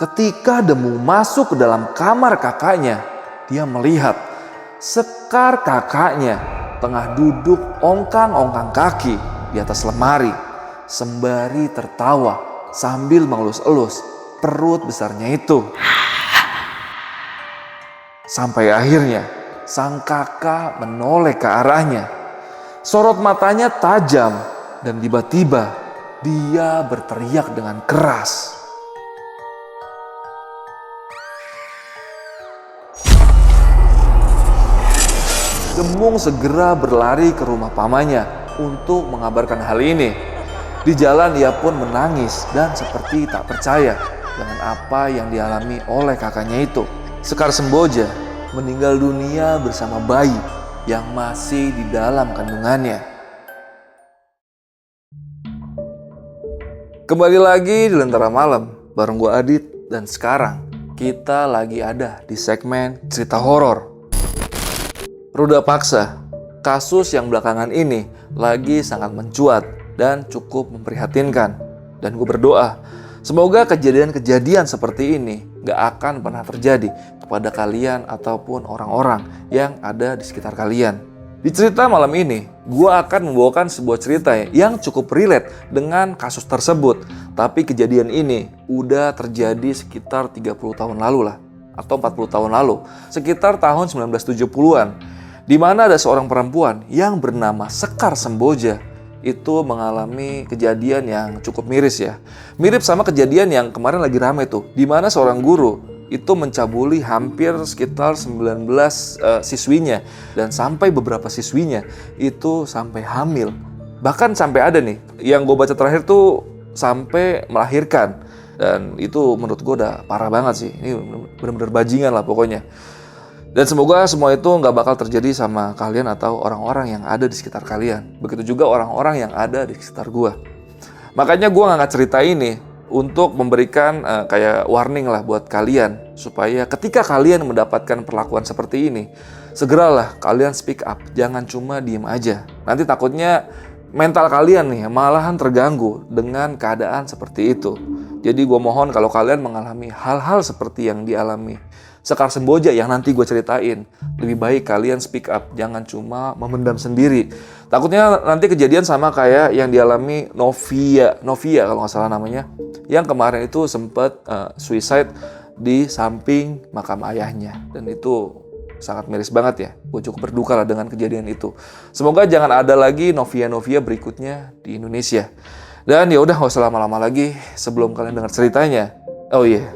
Ketika Demu masuk ke dalam kamar kakaknya, dia melihat Sekar kakaknya tengah duduk ongkang-ongkang kaki di atas lemari, sembari tertawa sambil mengelus-elus perut besarnya itu. Sampai akhirnya sang kakak menoleh ke arahnya. Sorot matanya tajam dan tiba-tiba dia berteriak dengan keras. Demung segera berlari ke rumah pamannya untuk mengabarkan hal ini. Di jalan ia pun menangis dan seperti tak percaya dengan apa yang dialami oleh kakaknya itu. Sekar Semboja meninggal dunia bersama bayi yang masih di dalam kandungannya. Kembali lagi di Lentera Malam bareng gue Adit, dan sekarang kita lagi ada di segmen cerita horor. Ruda paksa, kasus yang belakangan ini lagi sangat mencuat dan cukup memprihatinkan. Dan gue berdoa, semoga kejadian-kejadian seperti ini gak akan pernah terjadi kepada kalian ataupun orang-orang yang ada di sekitar kalian. Di cerita malam ini, gue akan membawakan sebuah cerita yang cukup relate dengan kasus tersebut. Tapi kejadian ini udah terjadi sekitar 30 tahun lalu lah, atau 40 tahun lalu, sekitar tahun 1970-an. Di mana ada seorang perempuan yang bernama Sekar Semboja itu mengalami kejadian yang cukup miris ya. Mirip sama kejadian yang kemarin lagi rame tuh, di mana seorang guru itu mencabuli hampir sekitar 19 siswinya, dan sampai beberapa siswinya itu sampai hamil. Bahkan sampai ada nih, yang gue baca terakhir tuh sampai melahirkan. Dan itu menurut gue udah parah banget sih. Ini bener-bener bajingan lah pokoknya. Dan semoga semua itu nggak bakal terjadi sama kalian atau orang-orang yang ada di sekitar kalian. Begitu juga orang-orang yang ada di sekitar gue. Makanya gue ngangkat cerita ini untuk memberikan kayak warning lah buat kalian. Supaya ketika kalian mendapatkan perlakuan seperti ini, segeralah kalian speak up. Jangan cuma diem aja. Nanti takutnya mental kalian nih malahan terganggu dengan keadaan seperti itu. Jadi gue mohon kalau kalian mengalami hal-hal seperti yang dialami Sekar Semboja yang nanti gue ceritain, lebih baik kalian speak up, jangan cuma memendam sendiri. Takutnya nanti kejadian sama kayak yang dialami Novia kalau nggak salah namanya, yang kemarin itu sempat suicide di samping makam ayahnya, dan itu sangat miris banget ya. Gue cukup berduka lah dengan kejadian itu. Semoga jangan ada lagi Novia berikutnya di Indonesia. Dan ya udah, nggak usah lama-lama lagi sebelum kalian dengar ceritanya. Oh iya.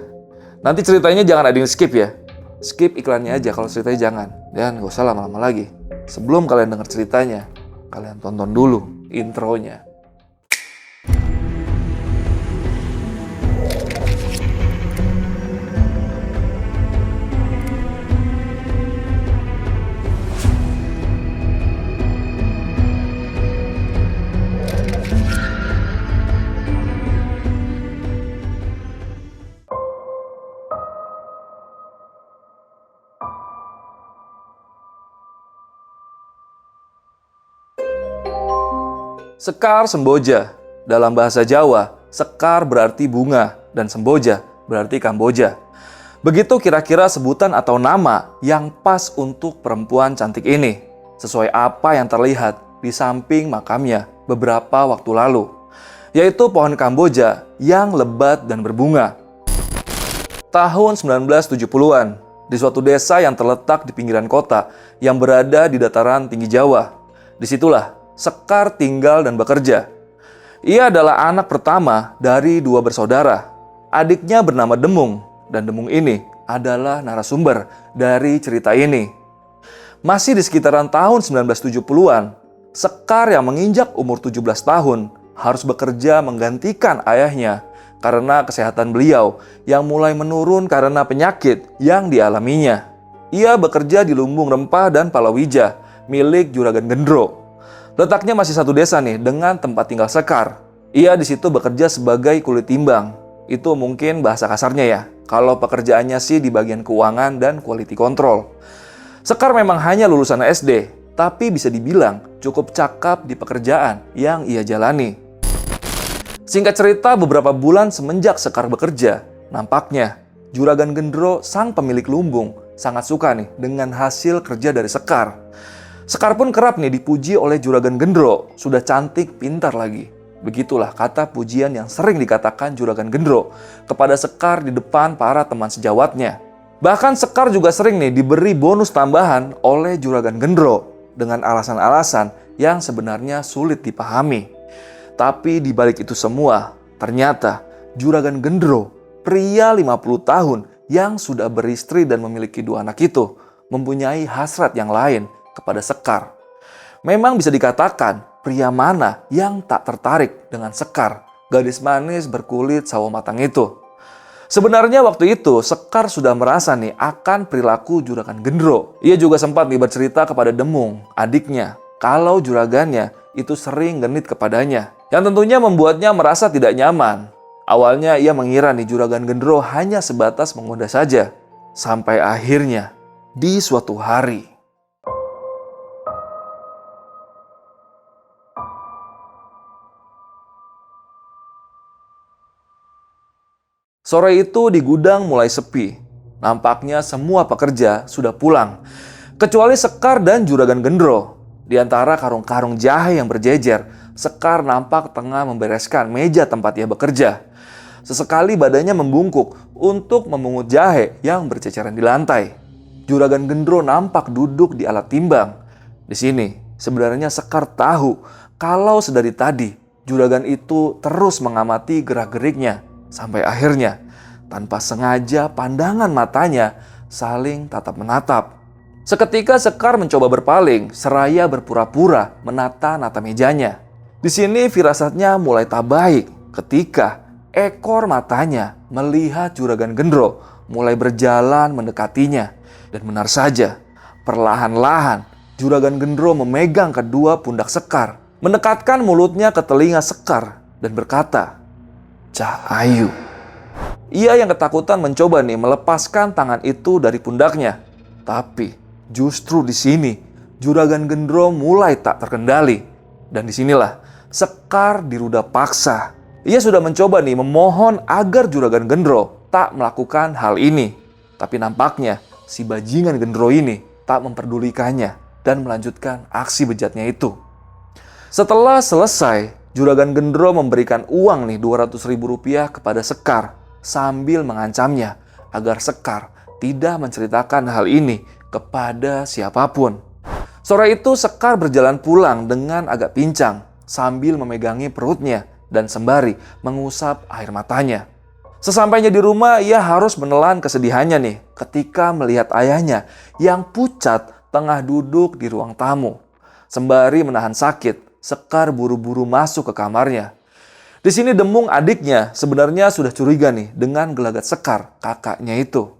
Nanti ceritanya jangan ada yang skip ya. Skip iklannya aja kalau ceritanya jangan. Dan gak usah lama-lama lagi. Sebelum kalian dengar ceritanya, kalian tonton dulu intronya. Sekar Semboja. Dalam bahasa Jawa, Sekar berarti bunga dan Semboja berarti Kamboja. Begitu kira-kira sebutan atau nama yang pas untuk perempuan cantik ini, sesuai apa yang terlihat di samping makamnya beberapa waktu lalu, yaitu pohon Kamboja yang lebat dan berbunga. Tahun 1970-an, di suatu desa yang terletak di pinggiran kota yang berada di dataran tinggi Jawa. Disitulah Sekar tinggal dan bekerja. Ia adalah anak pertama dari 2 bersaudara. Adiknya bernama Demung, dan Demung ini adalah narasumber dari cerita ini. Masih di sekitaran tahun 1970-an, Sekar yang menginjak umur 17 tahun harus bekerja menggantikan ayahnya karena kesehatan beliau yang mulai menurun karena penyakit yang dialaminya. Ia bekerja di lumbung rempah dan palawija milik Juragan Gendro. Letaknya masih satu desa nih dengan tempat tinggal Sekar. Ia di situ bekerja sebagai kulit timbang. Itu mungkin bahasa kasarnya ya. Kalau pekerjaannya sih di bagian keuangan dan quality control. Sekar memang hanya lulusan SD, tapi bisa dibilang cukup cakap di pekerjaan yang ia jalani. Singkat cerita, beberapa bulan semenjak Sekar bekerja, Nampaknya Juragan Gendro, sang pemilik lumbung, sangat suka nih dengan hasil kerja dari Sekar. Sekar pun kerap nih dipuji oleh Juragan Gendro, sudah cantik, pintar lagi. Begitulah kata pujian yang sering dikatakan Juragan Gendro kepada Sekar di depan para teman sejawatnya. Bahkan Sekar juga sering nih diberi bonus tambahan oleh Juragan Gendro dengan alasan-alasan yang sebenarnya sulit dipahami. Tapi di balik itu semua, ternyata Juragan Gendro, pria 50 tahun yang sudah beristri dan memiliki 2 anak itu, mempunyai hasrat yang lain kepada Sekar. Memang bisa dikatakan, pria mana yang tak tertarik dengan Sekar, gadis manis berkulit sawo matang itu. Sebenarnya waktu itu Sekar sudah merasa nih akan perilaku Juragan Gendro. Ia juga sempat nih bercerita kepada Demung, adiknya, kalau juragannya itu sering genit kepadanya, yang tentunya membuatnya merasa tidak nyaman. Awalnya ia mengira nih Juragan Gendro hanya sebatas menggoda saja. Sampai akhirnya, di suatu hari, sore itu di gudang mulai sepi. Nampaknya semua pekerja sudah pulang, kecuali Sekar dan Juragan Gendro. Di antara karung-karung jahe yang berjejer, Sekar nampak tengah membereskan meja tempat ia bekerja. Sesekali badannya membungkuk untuk memungut jahe yang berceceran di lantai. Juragan Gendro nampak duduk di alat timbang. Di sini, sebenarnya Sekar tahu kalau sedari tadi juragan itu terus mengamati gerak-geriknya. Sampai akhirnya, tanpa sengaja pandangan matanya saling tatap-menatap. Seketika Sekar mencoba berpaling, seraya berpura-pura menata-nata mejanya. Di sini firasatnya mulai tak baik ketika ekor matanya melihat Juragan Gendro mulai berjalan mendekatinya. Dan benar saja, perlahan-lahan Juragan Gendro memegang kedua pundak Sekar, mendekatkan mulutnya ke telinga Sekar dan berkata, "Cah Ayu." Ia yang ketakutan mencoba nih melepaskan tangan itu dari pundaknya. Tapi justru di sini Juragan Gendro mulai tak terkendali. Dan disinilah Sekar diruda paksa. Ia sudah mencoba nih memohon agar Juragan Gendro tak melakukan hal ini. Tapi nampaknya si bajingan Gendro ini tak memperdulikannya dan melanjutkan aksi bejatnya itu. Setelah selesai, Juragan Gendro memberikan uang nih 200.000 rupiah kepada Sekar sambil mengancamnya agar Sekar tidak menceritakan hal ini kepada siapapun. Sore itu Sekar berjalan pulang dengan agak pincang sambil memegangi perutnya dan sembari mengusap air matanya. Sesampainya di rumah, ia harus menelan kesedihannya nih ketika melihat ayahnya yang pucat tengah duduk di ruang tamu. Sembari menahan sakit, Sekar buru-buru masuk ke kamarnya. Di sini Demung, adiknya, sebenarnya sudah curiga nih dengan gelagat Sekar, kakaknya itu.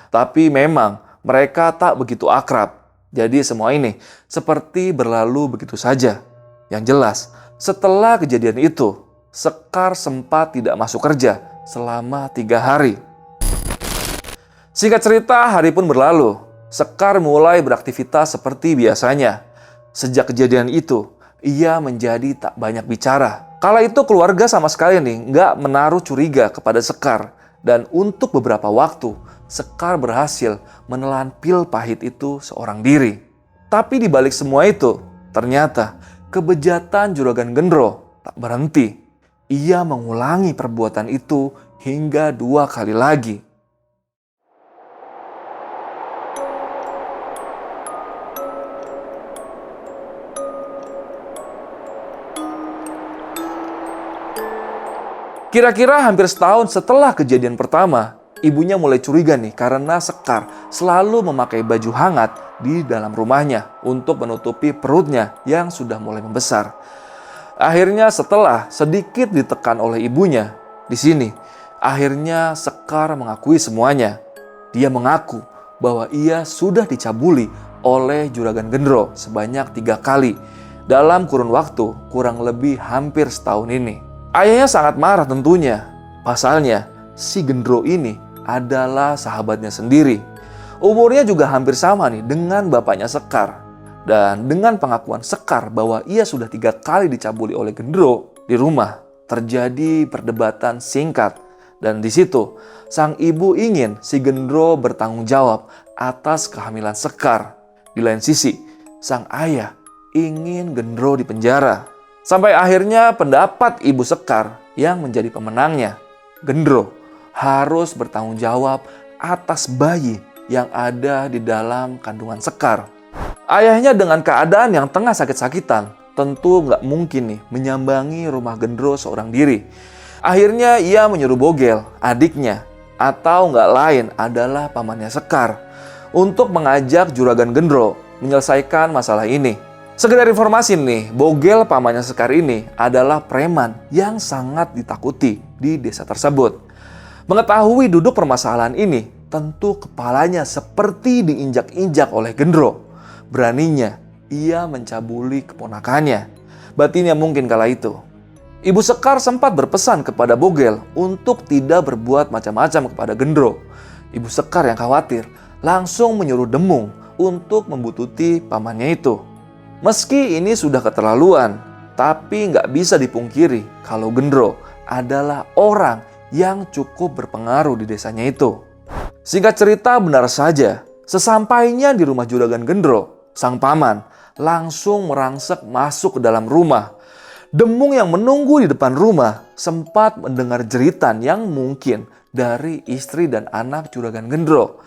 Tapi memang mereka tak begitu akrab. Jadi semua ini seperti berlalu begitu saja. Yang jelas, setelah kejadian itu, Sekar sempat tidak masuk kerja selama 3 hari. Singkat cerita, hari pun berlalu. Sekar mulai beraktivitas seperti biasanya. Sejak kejadian itu, ia menjadi tak banyak bicara. Kala itu keluarga sama sekali nih nggak menaruh curiga kepada Sekar. Dan untuk beberapa waktu, Sekar berhasil menelan pil pahit itu seorang diri. Tapi di balik semua itu, ternyata kebejatan Juragan Gendro tak berhenti. Ia mengulangi perbuatan itu hingga 2 kali lagi. Kira-kira hampir setahun setelah kejadian pertama, ibunya mulai curiga nih karena Sekar selalu memakai baju hangat di dalam rumahnya untuk menutupi perutnya yang sudah mulai membesar. Akhirnya setelah sedikit ditekan oleh ibunya, di sini akhirnya Sekar mengakui semuanya. Dia mengaku bahwa ia sudah dicabuli oleh Juragan Gendro sebanyak 3 kali dalam kurun waktu kurang lebih hampir setahun ini. Ayahnya sangat marah tentunya. Pasalnya, si Gendro ini adalah sahabatnya sendiri. Umurnya juga hampir sama nih dengan bapaknya Sekar. Dan dengan pengakuan Sekar bahwa ia sudah 3 kali dicabuli oleh Gendro, di rumah terjadi perdebatan singkat Dan di situ, sang ibu ingin si Gendro bertanggung jawab atas kehamilan Sekar. Di lain sisi, sang ayah ingin Gendro dipenjara. Sampai akhirnya pendapat ibu Sekar yang menjadi pemenangnya. Gendro harus bertanggung jawab atas bayi yang ada di dalam kandungan Sekar. Ayahnya dengan keadaan yang tengah sakit-sakitan, tentu nggak mungkin nih menyambangi rumah Gendro seorang diri. Akhirnya ia menyuruh Bogel, adiknya, atau nggak lain adalah pamannya Sekar, untuk mengajak Juragan Gendro menyelesaikan masalah ini. Sekedar informasi nih, Bogel pamannya Sekar ini adalah preman yang sangat ditakuti di desa tersebut. Mengetahui duduk permasalahan ini, tentu kepalanya seperti diinjak-injak oleh Gendro. Beraninya ia mencabuli keponakannya. Batinnya mungkin kala itu. Ibu Sekar sempat berpesan kepada Bogel untuk tidak berbuat macam-macam kepada Gendro. Ibu Sekar yang khawatir langsung menyuruh Demung untuk membututi pamannya itu. Meski ini sudah keterlaluan, tapi nggak bisa dipungkiri kalau Gendro adalah orang yang cukup berpengaruh di desanya itu. Singkat cerita, benar saja, sesampainya di rumah Juragan Gendro, sang paman langsung merangsek masuk ke dalam rumah. Demung yang menunggu di depan rumah sempat mendengar jeritan yang mungkin dari istri dan anak Juragan Gendro.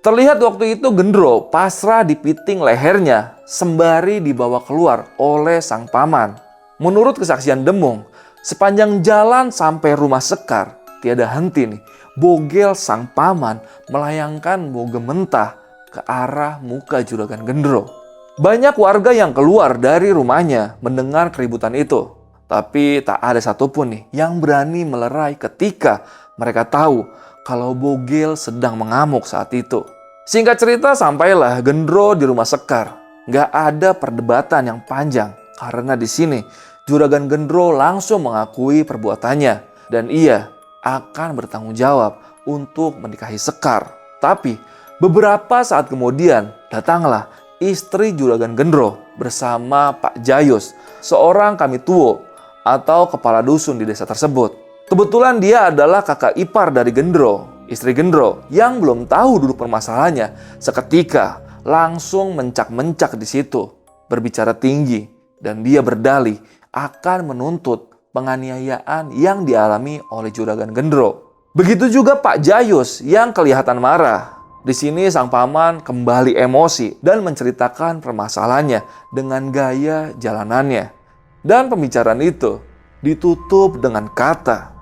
Terlihat waktu itu Gendro pasrah dipiting lehernya sembari dibawa keluar oleh sang paman. Menurut kesaksian Demung, sepanjang jalan sampai rumah Sekar, tiada henti nih, Bogel sang paman melayangkan moga mentah ke arah muka Juragan Gendro. Banyak warga yang keluar dari rumahnya mendengar keributan itu. Tapi tak ada satupun nih yang berani melerai ketika mereka tahu kalau Bogel sedang mengamuk saat itu. Singkat cerita, sampailah Gendro di rumah Sekar. Gak ada perdebatan yang panjang karena di sini Juragan Gendro langsung mengakui perbuatannya dan ia akan bertanggung jawab untuk menikahi Sekar. Tapi beberapa saat kemudian datanglah istri Juragan Gendro bersama Pak Jayus, seorang kamituo atau kepala dusun di desa tersebut. Kebetulan dia adalah kakak ipar dari Gendro. Istri Gendro yang belum tahu duduk permasalahannya seketika langsung mencak-mencak di situ, berbicara tinggi, dan dia berdalih akan menuntut penganiayaan yang dialami oleh Juragan Gendro. Begitu juga Pak Jayus yang kelihatan marah. Di sini sang paman kembali emosi dan menceritakan permasalahannya dengan gaya jalanannya. Dan pembicaraan itu ditutup dengan kata,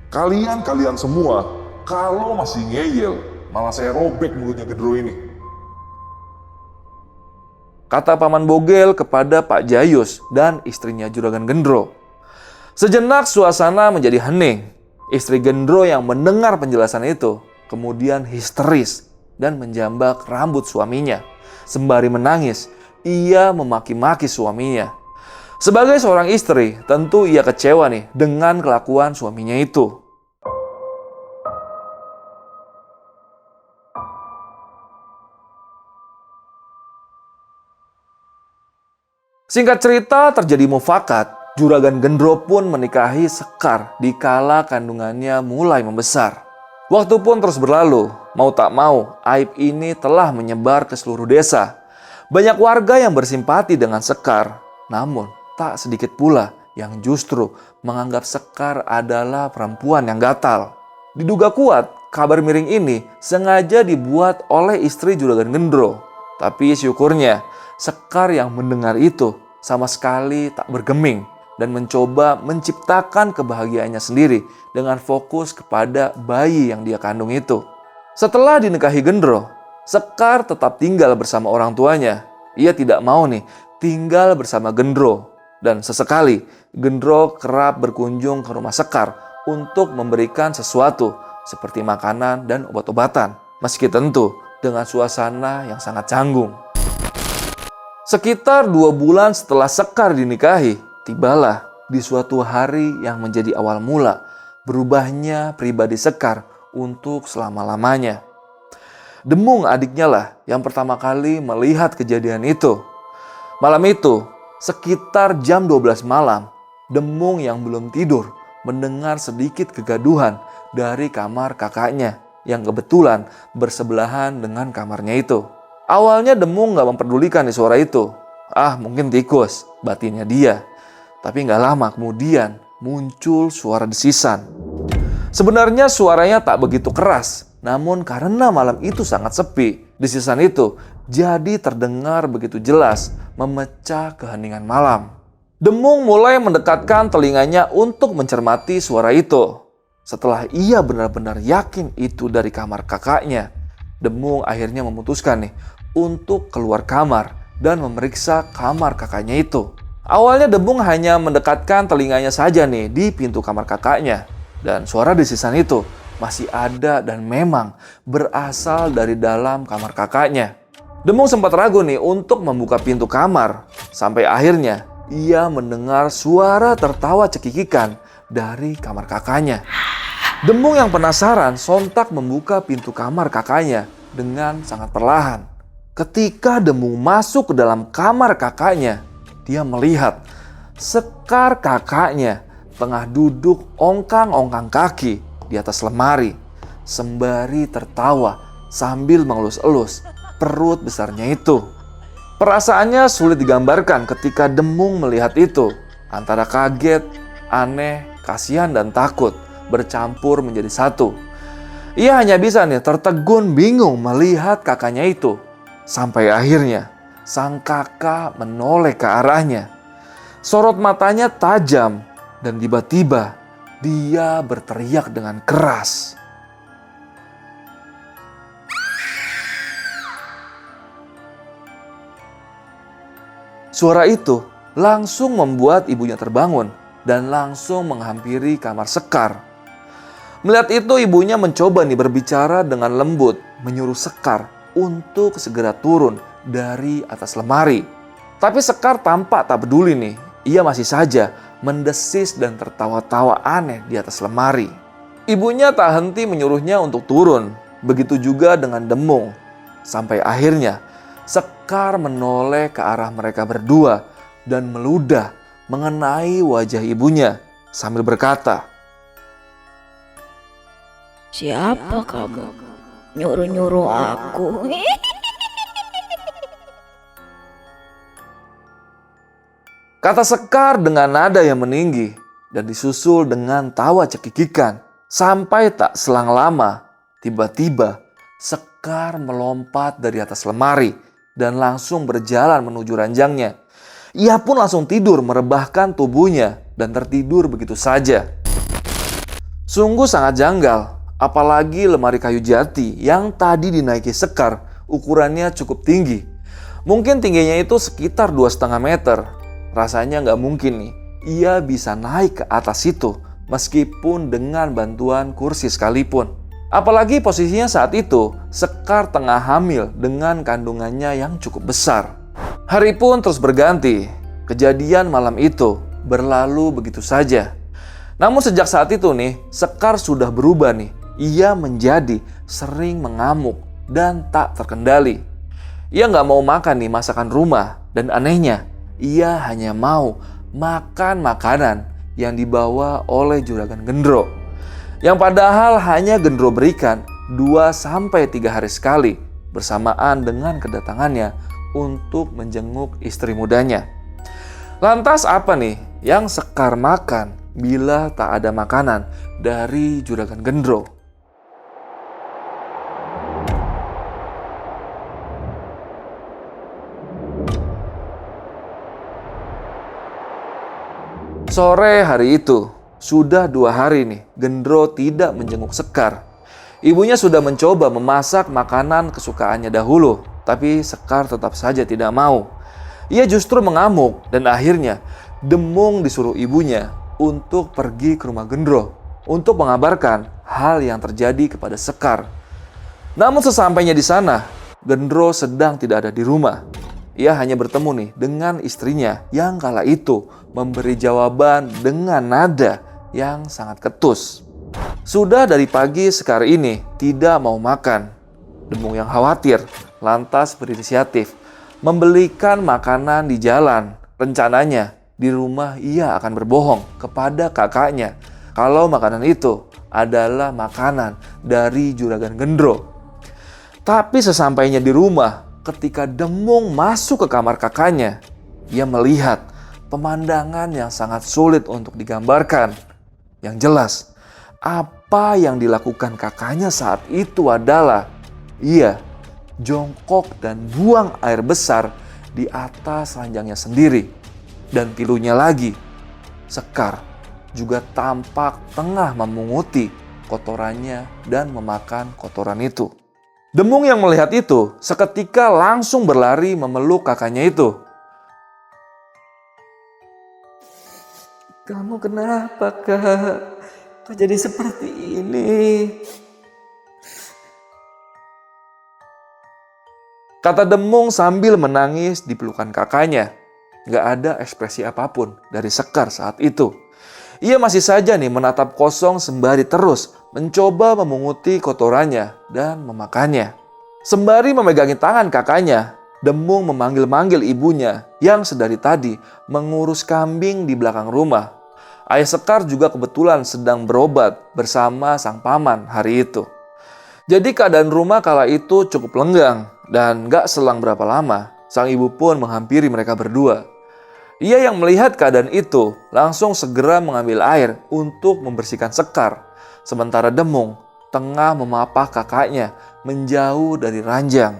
Kalian semua, kalau masih ngeyel, malah saya robek mulutnya Gendro ini. kata paman Bogel kepada Pak Jayus dan istrinya Juragan Gendro. Sejenak suasana menjadi hening. Istri Gendro yang mendengar penjelasan itu kemudian histeris dan menjambak rambut suaminya. Sembari menangis, ia memaki-maki suaminya. Sebagai seorang istri, tentu ia kecewa nih dengan kelakuan suaminya itu. Singkat cerita, terjadi mufakat. Juragan Gendro pun menikahi Sekar dikala kandungannya mulai membesar. Waktu pun terus berlalu. Mau tak mau, aib ini telah menyebar ke seluruh desa. Banyak warga yang bersimpati dengan Sekar. Namun, tak sedikit pula yang justru menganggap Sekar adalah perempuan yang gatal. Diduga kuat, kabar miring ini sengaja dibuat oleh istri Juragan Gendro. Tapi syukurnya, Sekar yang mendengar itu sama sekali tak bergeming dan mencoba menciptakan kebahagiaannya sendiri dengan fokus kepada bayi yang dia kandung itu. Setelah dinikahi Gendro, Sekar tetap tinggal bersama orang tuanya. Ia tidak mau nih tinggal bersama Gendro. Dan sesekali Gendro kerap berkunjung ke rumah Sekar untuk memberikan sesuatu seperti makanan dan obat-obatan. Meski tentu dengan suasana yang sangat canggung. Sekitar 2 bulan setelah Sekar dinikahi, tibalah di suatu hari yang menjadi awal mula berubahnya pribadi Sekar untuk selama-lamanya. Demung adiknya lah yang pertama kali melihat kejadian itu. Malam itu, sekitar jam 12 malam, Demung yang belum tidur mendengar sedikit kegaduhan dari kamar kakaknya yang kebetulan bersebelahan dengan kamarnya itu. Awalnya Demung gak memperdulikan di suara itu. Mungkin tikus, batinnya dia. Tapi gak lama kemudian muncul suara desisan. Sebenarnya suaranya tak begitu keras, namun karena malam itu sangat sepi, desisan itu jadi terdengar begitu jelas, memecah keheningan malam. Demung mulai mendekatkan telinganya untuk mencermati suara itu. Setelah ia benar-benar yakin itu dari kamar kakaknya, Demung akhirnya memutuskan untuk keluar kamar dan memeriksa kamar kakaknya itu. Awalnya Demung hanya mendekatkan telinganya saja di pintu kamar kakaknya. Dan suara desisan itu masih ada dan memang berasal dari dalam kamar kakaknya. Demung sempat ragu untuk membuka pintu kamar. Sampai akhirnya ia mendengar suara tertawa cekikikan dari kamar kakaknya. Demung yang penasaran sontak membuka pintu kamar kakaknya dengan sangat perlahan. Ketika Demung masuk ke dalam kamar kakaknya, dia melihat Sekar kakaknya tengah duduk ongkang-ongkang kaki di atas lemari, sembari tertawa sambil mengelus-elus perut besarnya itu. Perasaannya sulit digambarkan ketika Demung melihat itu. Antara kaget, aneh, kasihan, dan takut bercampur menjadi satu. Ia hanya bisa tertegun bingung melihat kakaknya itu. Sampai akhirnya sang kakak menoleh ke arahnya. Sorot matanya tajam dan tiba-tiba dia berteriak dengan keras. Suara itu langsung membuat ibunya terbangun dan langsung menghampiri kamar Sekar. Melihat itu ibunya mencoba berbicara dengan lembut, menyuruh Sekar untuk segera turun dari atas lemari. Tapi Sekar tampak tak peduli Ia masih saja mendesis dan tertawa-tawa aneh di atas lemari. Ibunya tak henti menyuruhnya untuk turun. Begitu juga dengan Demung. Sampai akhirnya Sekar menoleh ke arah mereka berdua dan meludah mengenai wajah ibunya sambil berkata, "Siapa kamu? Nyuruh-nyuruh aku?" Kata Sekar dengan nada yang meninggi dan disusul dengan tawa cekikikan. Sampai tak selang lama, tiba-tiba Sekar melompat dari atas lemari dan langsung berjalan menuju ranjangnya. Ia pun langsung tidur merebahkan tubuhnya dan tertidur begitu saja. Sungguh sangat janggal, apalagi lemari kayu jati yang tadi dinaiki Sekar ukurannya cukup tinggi. Mungkin tingginya itu sekitar 2,5 meter. Rasanya nggak mungkin ia bisa naik ke atas itu meskipun dengan bantuan kursi sekalipun. Apalagi posisinya saat itu Sekar tengah hamil dengan kandungannya yang cukup besar. Hari pun terus berganti. Kejadian malam itu berlalu begitu saja. Namun sejak saat itu Sekar sudah berubah Ia menjadi sering mengamuk dan tak terkendali. Ia nggak mau makan masakan rumah dan anehnya ia hanya mau makan makanan yang dibawa oleh juragan Gendro. Yang padahal hanya Gendro berikan 2-3 hari sekali bersamaan dengan kedatangannya untuk menjenguk istri mudanya. Lantas apa yang Sekar makan bila tak ada makanan dari juragan Gendro? Sore hari itu, sudah 2 hari Gendro tidak menjenguk Sekar. Ibunya sudah mencoba memasak makanan kesukaannya dahulu, tapi Sekar tetap saja tidak mau. Ia justru mengamuk dan akhirnya Demung disuruh ibunya untuk pergi ke rumah Gendro untuk mengabarkan hal yang terjadi kepada Sekar. Namun sesampainya di sana, Gendro sedang tidak ada di rumah. Ia hanya bertemu dengan istrinya yang kala itu memberi jawaban dengan nada yang sangat ketus. Sudah dari pagi Sekar ini tidak mau makan. Demung yang khawatir lantas berinisiatif membelikan makanan di jalan. Rencananya di rumah ia akan berbohong kepada kakaknya kalau makanan itu adalah makanan dari Juragan Gendro. Tapi sesampainya di rumah, ketika Demung masuk ke kamar kakaknya, ia melihat pemandangan yang sangat sulit untuk digambarkan. Yang jelas, apa yang dilakukan kakaknya saat itu adalah ia jongkok dan buang air besar di atas ranjangnya sendiri. Dan pilunya lagi, Sekar juga tampak tengah memunguti kotorannya dan memakan kotoran itu. Demung yang melihat itu seketika langsung berlari memeluk kakaknya itu. "Kamu kenapa, Kak? Kok jadi seperti ini?" kata Demung sambil menangis di pelukan kakaknya. Gak ada ekspresi apapun dari Sekar saat itu. Ia masih saja menatap kosong sembari terus mencoba memunguti kotorannya dan memakannya. Sembari memegangi tangan kakaknya, Demung memanggil-manggil ibunya yang sedari tadi mengurus kambing di belakang rumah. Ayah Sekar juga kebetulan sedang berobat bersama sang paman hari itu. Jadi keadaan rumah kala itu cukup lenggang dan gak selang berapa lama, sang ibu pun menghampiri mereka berdua. Ia yang melihat keadaan itu langsung segera mengambil air untuk membersihkan Sekar. Sementara Demung tengah memapah kakaknya menjauh dari ranjang.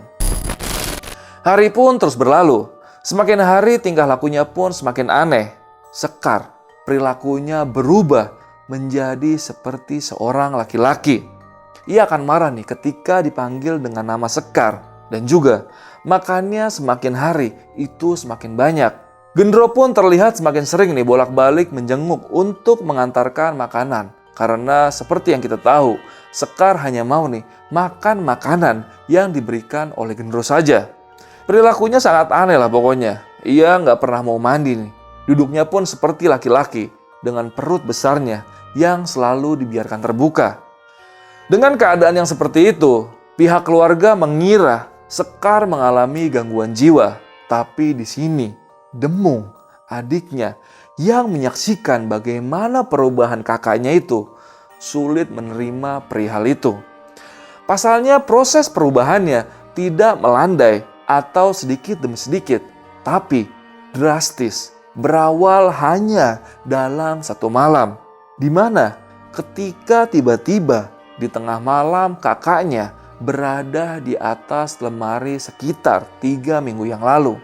Hari pun terus berlalu. Semakin hari tingkah lakunya pun semakin aneh. Sekar perilakunya berubah menjadi seperti seorang laki-laki. Ia akan marah ketika dipanggil dengan nama Sekar. Dan juga makannya semakin hari itu semakin banyak. Gendro pun terlihat semakin sering bolak-balik menjenguk untuk mengantarkan makanan. Karena seperti yang kita tahu, Sekar hanya mau makan makanan yang diberikan oleh Gendro saja. Perilakunya sangat aneh lah pokoknya. Ia nggak pernah mau mandi Duduknya pun seperti laki-laki dengan perut besarnya yang selalu dibiarkan terbuka. Dengan keadaan yang seperti itu, pihak keluarga mengira Sekar mengalami gangguan jiwa. Tapi di sini Demung, adiknya, yang menyaksikan bagaimana perubahan kakaknya itu, sulit menerima perihal itu. Pasalnya proses perubahannya tidak melandai atau sedikit demi sedikit, tapi drastis, berawal hanya dalam satu malam, di mana ketika tiba-tiba di tengah malam kakaknya berada di atas lemari sekitar 3 minggu yang lalu.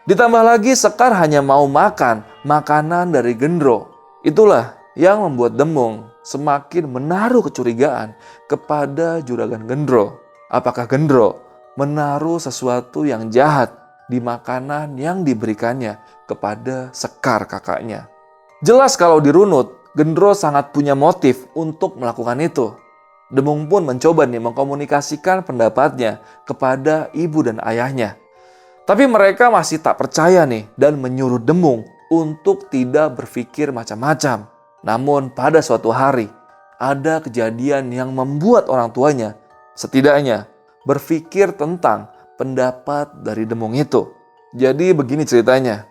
Ditambah lagi Sekar hanya mau makan makanan dari Gendro. Itulah yang membuat Demung semakin menaruh kecurigaan kepada Juragan Gendro. Apakah Gendro menaruh sesuatu yang jahat di makanan yang diberikannya kepada Sekar kakaknya? Jelas kalau dirunut, Gendro sangat punya motif untuk melakukan itu. Demung pun mencoba mengkomunikasikan pendapatnya kepada ibu dan ayahnya. Tapi mereka masih tak percaya dan menyuruh Demung untuk tidak berpikir macam-macam. Namun pada suatu hari, ada kejadian yang membuat orang tuanya setidaknya berpikir tentang pendapat dari Demung itu. Jadi begini ceritanya.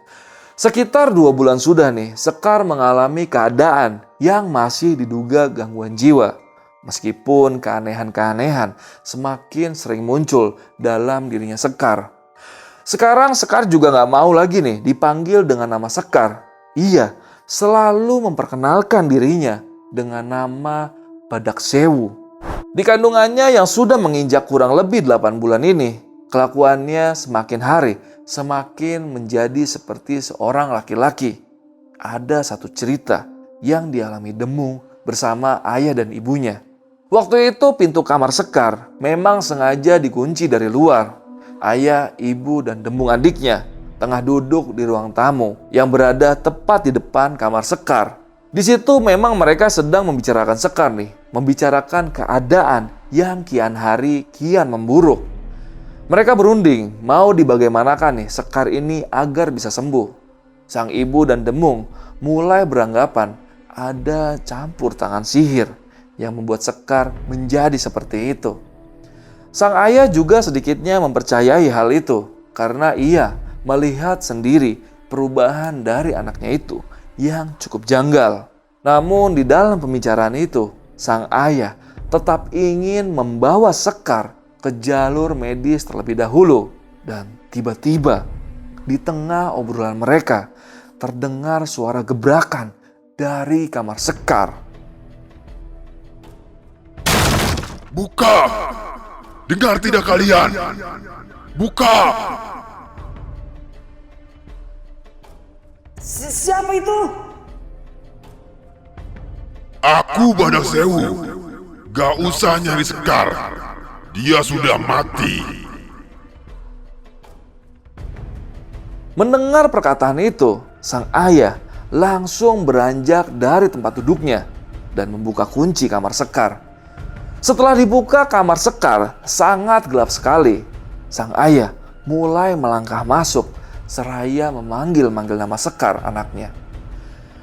Sekitar 2 bulan sudah Sekar mengalami keadaan yang masih diduga gangguan jiwa. Meskipun keanehan-keanehan semakin sering muncul dalam dirinya Sekar. Sekarang Sekar juga gak mau lagi dipanggil dengan nama Sekar. Ia selalu memperkenalkan dirinya dengan nama Badak Sewu. Di kandungannya yang sudah menginjak kurang lebih 8 bulan ini, kelakuannya semakin hari semakin menjadi seperti seorang laki-laki. Ada satu cerita yang dialami Demung bersama ayah dan ibunya. Waktu itu pintu kamar Sekar memang sengaja dikunci dari luar. Ayah, ibu, dan Demung adiknya tengah duduk di ruang tamu yang berada tepat di depan kamar Sekar. Di situ memang mereka sedang membicarakan Sekar membicarakan keadaan yang kian hari kian memburuk. Mereka berunding mau dibagaimanakan Sekar ini agar bisa sembuh. Sang ibu dan Demung mulai beranggapan ada campur tangan sihir yang membuat Sekar menjadi seperti itu. Sang ayah juga sedikitnya mempercayai hal itu karena ia melihat sendiri perubahan dari anaknya itu yang cukup janggal. Namun di dalam pembicaraan itu, sang ayah tetap ingin membawa Sekar ke jalur medis terlebih dahulu. Dan tiba-tiba di tengah obrolan mereka terdengar suara gebrakan dari kamar Sekar. Buka! Dengar tidak kalian? Buka! Siapa itu? Aku Badak Sewu. Gak usah nyari Sekar. Dia sudah mati. Mendengar perkataan itu, sang ayah langsung beranjak dari tempat duduknya dan membuka kunci kamar Sekar. Setelah dibuka kamar Sekar sangat gelap sekali. Sang ayah mulai melangkah masuk seraya memanggil-manggil nama Sekar anaknya.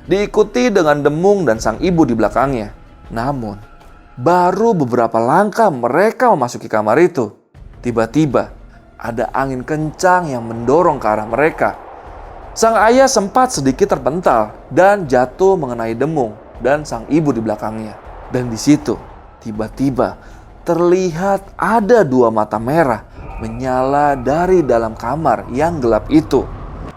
Diikuti dengan Demung dan sang ibu di belakangnya. Namun, baru beberapa langkah mereka memasuki kamar itu, tiba-tiba ada angin kencang yang mendorong ke arah mereka. Sang ayah sempat sedikit terpental dan jatuh mengenai Demung dan sang ibu di belakangnya. Dan di situ, tiba-tiba terlihat ada dua mata merah menyala dari dalam kamar yang gelap itu,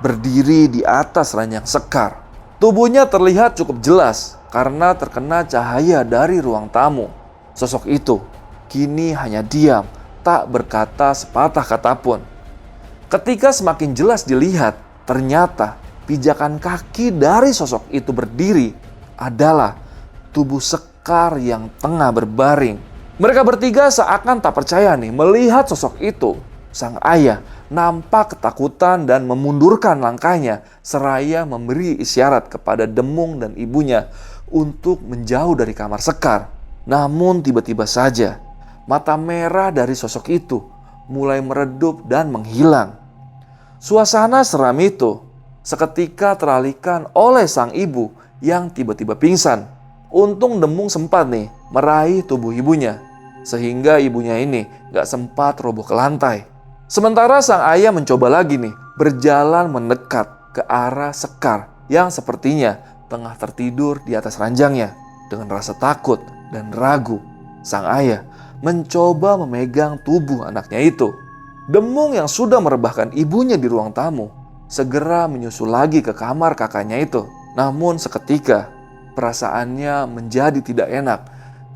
berdiri di atas ranjang Sekar. Tubuhnya terlihat cukup jelas karena terkena cahaya dari ruang tamu. Sosok itu kini hanya diam, tak berkata sepatah kata pun. Ketika semakin jelas dilihat, ternyata pijakan kaki dari sosok itu berdiri adalah tubuh Sekar yang tengah berbaring. Mereka bertiga seakan tak percaya nih melihat sosok itu. Sang ayah nampak ketakutan dan memundurkan langkahnya seraya memberi isyarat kepada Demung dan ibunya untuk menjauh dari kamar Sekar. Namun tiba-tiba saja mata merah dari sosok itu mulai meredup dan menghilang. Suasana seram itu seketika teralihkan oleh sang ibu yang tiba-tiba pingsan. Untung Demung sempat nih meraih tubuh ibunya sehingga ibunya ini gak sempat roboh ke lantai. Sementara sang ayah mencoba lagi nih berjalan mendekat ke arah Sekar yang sepertinya tengah tertidur di atas ranjangnya. Dengan rasa takut dan ragu, sang ayah mencoba memegang tubuh anaknya itu. Demung yang sudah merebahkan ibunya di ruang tamu segera menyusul lagi ke kamar kakaknya itu. Namun seketika perasaannya menjadi tidak enak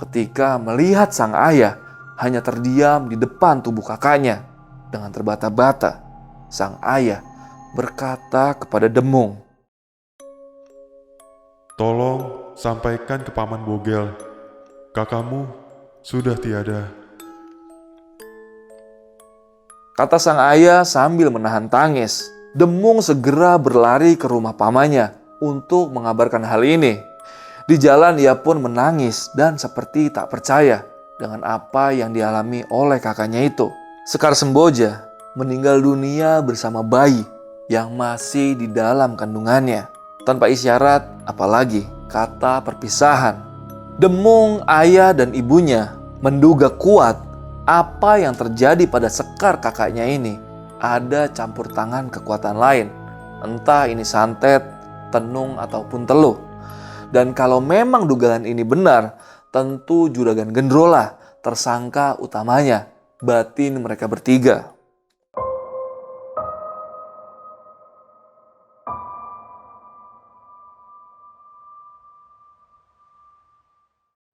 ketika melihat sang ayah hanya terdiam di depan tubuh kakaknya. Dengan terbata-bata, sang ayah berkata kepada Demung, "Tolong sampaikan ke Paman Bogel, kakakmu sudah tiada." Kata sang ayah sambil menahan tangis. Demung segera berlari ke rumah pamannya untuk mengabarkan hal ini. Di jalan ia pun menangis dan seperti tak percaya dengan apa yang dialami oleh kakaknya itu. Sekar Semboja meninggal dunia bersama bayi yang masih di dalam kandungannya, tanpa isyarat apalagi kata perpisahan. Demung, ayah dan ibunya menduga kuat apa yang terjadi pada Sekar kakaknya ini ada campur tangan kekuatan lain, entah ini santet, tenung ataupun teluh. Dan kalau memang dugaan ini benar, tentu Juragan Gendro lah tersangka utamanya batin mereka bertiga.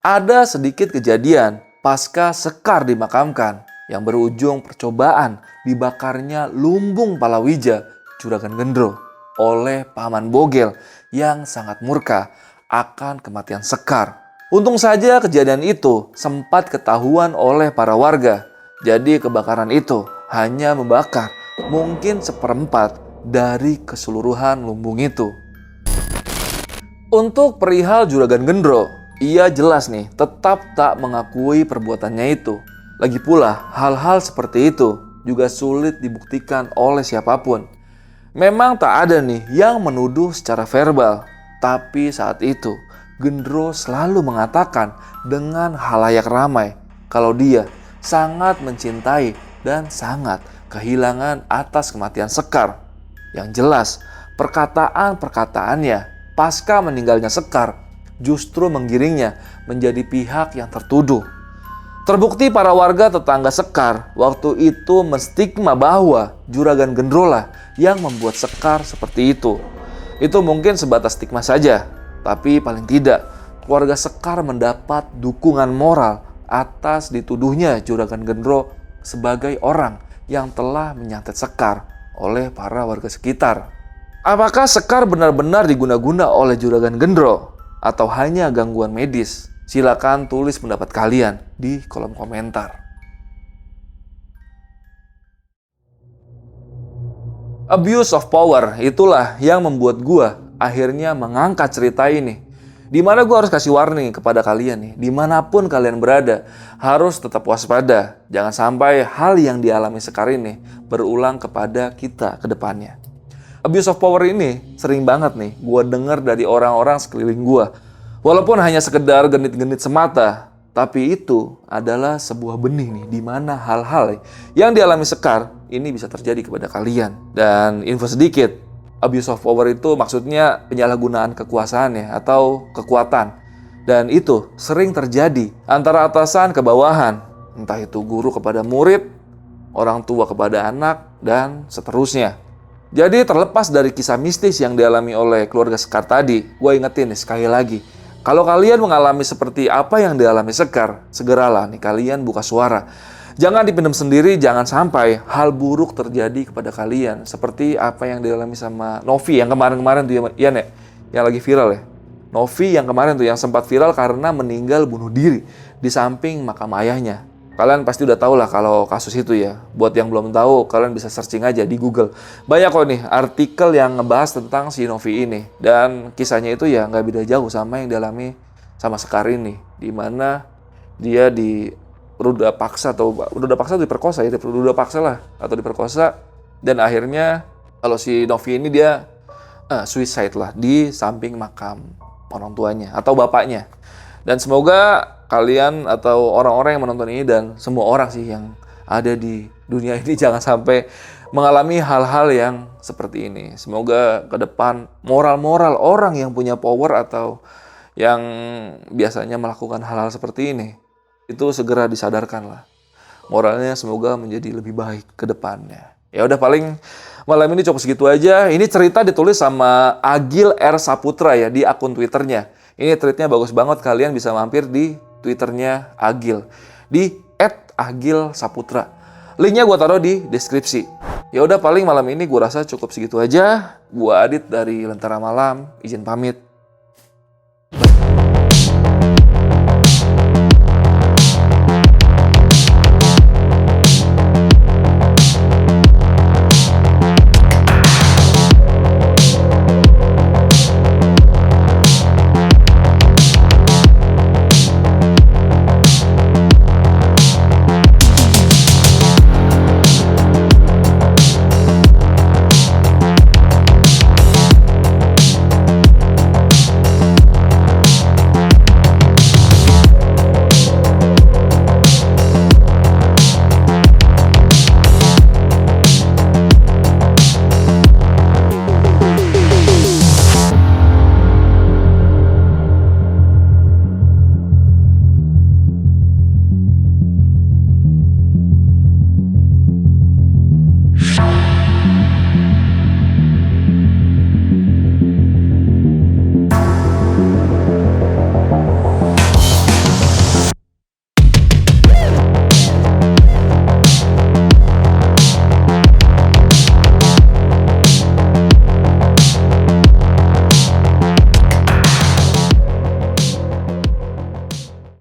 Ada sedikit kejadian pasca Sekar dimakamkan yang berujung percobaan dibakarnya lumbung palawija Juragan Gendro oleh Paman Bogel yang sangat murka akan kematian Sekar. Untung saja kejadian itu sempat ketahuan oleh para warga. Jadi kebakaran itu hanya membakar mungkin 1/4 dari keseluruhan lumbung itu. Untuk perihal Juragan Gendro, ia jelas nih tetap tak mengakui perbuatannya itu. Lagi pula hal-hal seperti itu juga sulit dibuktikan oleh siapapun. Memang tak ada nih yang menuduh secara verbal. Tapi saat itu Gendro selalu mengatakan dengan halayak ramai kalau dia sangat mencintai dan sangat kehilangan atas kematian Sekar. Yang jelas perkataan-perkataannya pasca meninggalnya Sekar justru menggiringnya menjadi pihak yang tertuduh. Terbukti para warga tetangga Sekar waktu itu menstigma bahwa Juragan Gendro lah yang membuat Sekar seperti itu. Itu mungkin sebatas stigma saja, tapi paling tidak keluarga Sekar mendapat dukungan moral atas dituduhnya Juragan Gendro sebagai orang yang telah menyantet Sekar oleh para warga sekitar. Apakah Sekar benar-benar diguna-guna oleh Juragan Gendro atau hanya gangguan medis? Silakan tulis pendapat kalian di kolom komentar. Abuse of power itulah yang membuat gua akhirnya mengangkat cerita ini. Dimana gue harus kasih warning kepada kalian nih, dimanapun kalian berada, harus tetap waspada. Jangan sampai hal yang dialami Sekar ini berulang kepada kita ke depannya. Abuse of power ini sering banget nih gue dengar dari orang-orang sekeliling gue. Walaupun hanya sekedar genit-genit semata, tapi itu adalah sebuah benih nih, dimana hal-hal yang dialami Sekar ini bisa terjadi kepada kalian. Dan info sedikit, abuse of power itu maksudnya penyalahgunaan kekuasaan ya, atau kekuatan. Dan itu sering terjadi antara atasan ke bawahan, entah itu guru kepada murid, orang tua kepada anak, dan seterusnya. Jadi terlepas dari kisah mistis yang dialami oleh keluarga Sekar tadi, gue ingetin nih sekali lagi, kalau kalian mengalami seperti apa yang dialami Sekar, segeralah nih kalian buka suara. Jangan dipendam sendiri, jangan sampai hal buruk terjadi kepada kalian. Seperti apa yang dialami sama Novi yang kemarin-kemarin tuh ya, yang lagi viral ya. Novi yang kemarin tuh yang sempat viral karena meninggal bunuh diri di samping makam ayahnya. Kalian pasti udah tahu lah kalau kasus itu ya. Buat yang belum tahu, kalian bisa searching aja di Google. Banyak kok nih artikel yang ngebahas tentang si Novi ini. Dan kisahnya itu ya nggak beda jauh sama yang dialami sama Sekar ini. Dimana dia ruda paksa diperkosa ya, ruda paksa lah atau diperkosa, dan akhirnya kalau si Novi ini dia suicide lah di samping makam orang tuanya atau bapaknya. Dan semoga kalian atau orang-orang yang menonton ini dan semua orang sih yang ada di dunia ini jangan sampai mengalami hal-hal yang seperti ini. Semoga ke depan moral-moral orang yang punya power atau yang biasanya melakukan hal-hal seperti ini itu segera disadarkan lah. Moralnya semoga menjadi lebih baik ke depannya. Ya udah, paling malam ini cukup segitu aja. Ini cerita ditulis sama Agil R. Saputra ya di akun Twitternya. Ini tweetnya bagus banget, kalian bisa mampir di Twitternya Agil di @agilsaputra. Linknya gue taruh di deskripsi. Ya udah, paling malam ini gue rasa cukup segitu aja. Gue Adit dari Lentera Malam, izin pamit.